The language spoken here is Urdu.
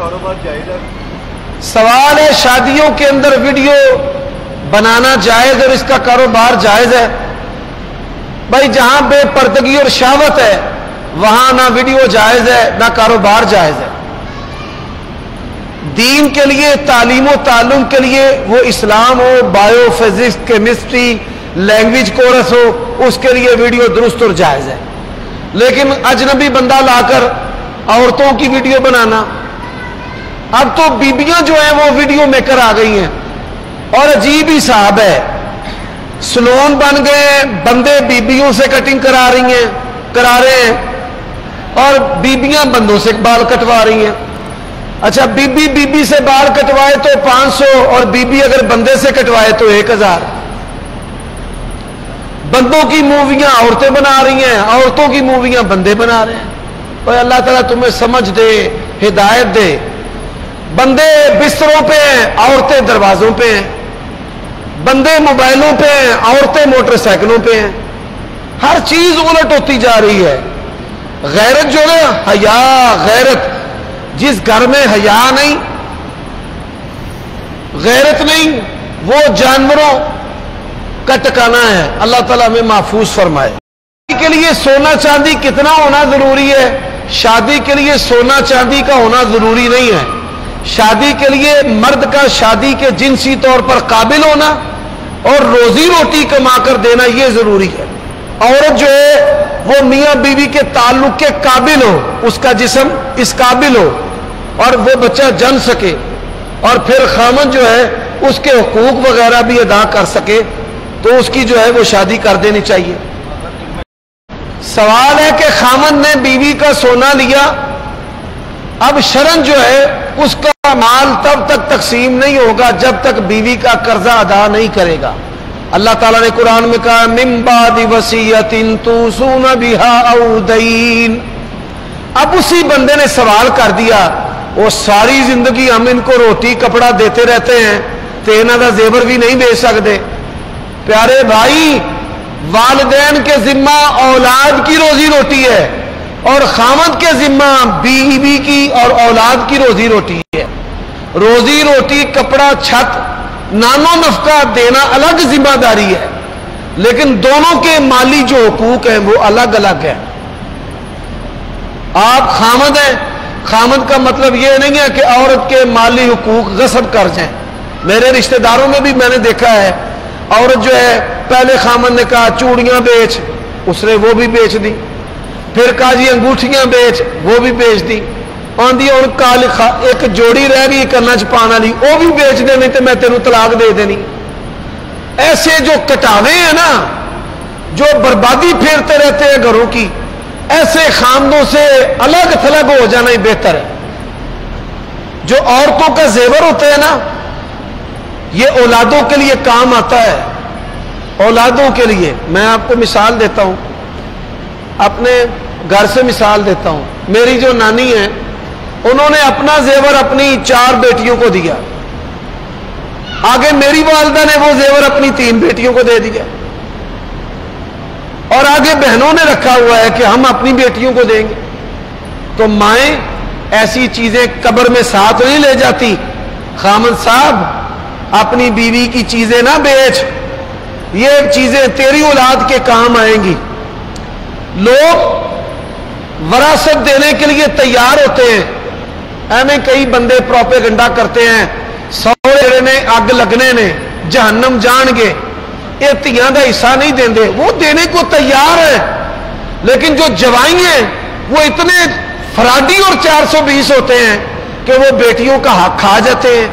کاروبار جائز ہے؟ سوال ہے شادیوں کے اندر ویڈیو بنانا جائز اور اس کا کاروبار جائز ہے؟ بھائی جہاں بے پردگی اور شہوت ہے وہاں نہ ویڈیو جائز ہے نہ کاروبار جائز ہے۔ دین کے لیے تعلیم و تعلم کے لیے وہ اسلام ہو، bio physics, chemistry, language course ہو، اس کے لیے ویڈیو درست اور جائز ہے۔ لیکن اجنبی بندہ لا کر عورتوں کی ویڈیو بنانا، اب تو بیبیاں جو ہیں وہ ویڈیو میکر آ گئی ہیں اور عجیب ہی صاحب ہے، سلون بن گئے ہیں، بندے بیبیوں سے کٹنگ کرا رہے ہیں اور بیبیاں بندوں سے بال کٹوا رہی ہیں۔ اچھا بی بی سے بال کٹوائے تو 500 اور بی بی اگر بندے سے کٹوائے تو 1000۔ بندوں کی موویاں عورتیں بنا رہی ہیں، عورتوں کی موویاں بندے بنا رہے ہیں۔ اور اللہ تعالیٰ تمہیں سمجھ دے، ہدایت دے۔ بندے بستروں پہ ہیں، عورتیں دروازوں پہ ہیں، بندے موبائلوں پہ ہیں، عورتیں موٹر سائیکلوں پہ ہیں۔ ہر چیز الٹ ہوتی جا رہی ہے۔ غیرت جو ہے حیا، غیرت، جس گھر میں حیا نہیں، غیرت نہیں، وہ جانوروں کا ٹکانا ہے۔ اللہ تعالیٰ ہمیں محفوظ فرمائے۔ شادی کے لیے سونا چاندی کتنا ہونا ضروری ہے؟ شادی کے لیے سونا چاندی کا ہونا ضروری نہیں ہے۔ شادی کے لیے مرد کا شادی کے جنسی طور پر قابل ہونا اور روزی روٹی کما کر دینا یہ ضروری ہے۔ عورت جو ہے وہ میاں بیوی کے تعلق کے قابل ہو، اس کا جسم اس قابل ہو اور وہ بچہ جن سکے، اور پھر خامن جو ہے اس کے حقوق وغیرہ بھی ادا کر سکے، تو اس کی جو ہے وہ شادی کر دینی چاہیے۔ سوال ہے کہ خامن نے بیوی کا سونا لیا، اب شرن جو ہے اس کا مال تب تک تقسیم نہیں ہوگا جب تک بیوی کا قرضہ ادا نہیں کرے گا۔ اللہ تعالیٰ نے قرآن میں کہا من بعد وصیۃ توصون بها او دین۔ اب اسی بندے نے سوال کر دیا، وہ ساری زندگی ہم ان کو روٹی کپڑا دیتے رہتے ہیں تو انہاں دا زیور بھی نہیں بیچ سکتے۔ پیارے بھائی، والدین کے ذمہ اولاد کی روزی روٹی ہے اور خامد کے ذمہ بیوی کی اور اولاد کی روزی روٹی ہے۔ روزی روٹی، کپڑا، چھت، نانو نفقہ دینا الگ ذمہ داری ہے، لیکن دونوں کے مالی جو حقوق ہیں وہ الگ الگ ہیں۔ آپ خامد ہیں، خامد کا مطلب یہ نہیں ہے کہ عورت کے مالی حقوق غصب کر جائیں۔ میرے رشتہ داروں میں بھی میں نے دیکھا ہے، عورت جو ہے پہلے خامد نے کہا چوڑیاں بیچ، اس نے وہ بھی بیچ دی، پھر کہا جی انگوٹھیاں بیچ، وہ بھی بیچ دی، آندھی اور کال ایک جوڑی رہ گئی کرنا چھپانا لی، وہ بھی بیچ دینی تو میں تینوں طلاق دے دینی۔ ایسے جو کٹاوے ہیں نا، جو بربادی پھیرتے رہتے ہیں گھروں کی، ایسے خامدوں سے الگ تھلگ ہو جانا ہی بہتر ہے۔ جو عورتوں کا زیور ہوتا ہے نا، یہ اولادوں کے لیے کام آتا ہے، اولادوں کے لیے۔ میں آپ کو مثال دیتا ہوں، اپنے گھر سے مثال دیتا ہوں۔ میری جو نانی ہے انہوں نے اپنا زیور اپنی 4 بیٹیوں کو دیا، آگے میری والدہ نے وہ زیور اپنی 3 بیٹیوں کو دے دیا، اور آگے بہنوں نے رکھا ہوا ہے کہ ہم اپنی بیٹیوں کو دیں گے۔ تو مائیں ایسی چیزیں قبر میں ساتھ نہیں لے جاتی، خامد صاحب اپنی بیوی کی چیزیں نہ بیچ، یہ چیزیں تیری اولاد کے کام آئیں گی۔ لوگ وراثت دینے کے لیے تیار ہوتے ہیں، ایویں کئی بندے پروپیگنڈا کرتے ہیں، سوڑے نے اگ لگنے نے جہنم جان گے، یہ تیاں دا حصہ نہیں دیندے، وہ دینے کو تیار ہے، لیکن جو جوائی ہیں وہ اتنے فراڈی اور 420 ہوتے ہیں کہ وہ بیٹیوں کا حق کھا جاتے ہیں۔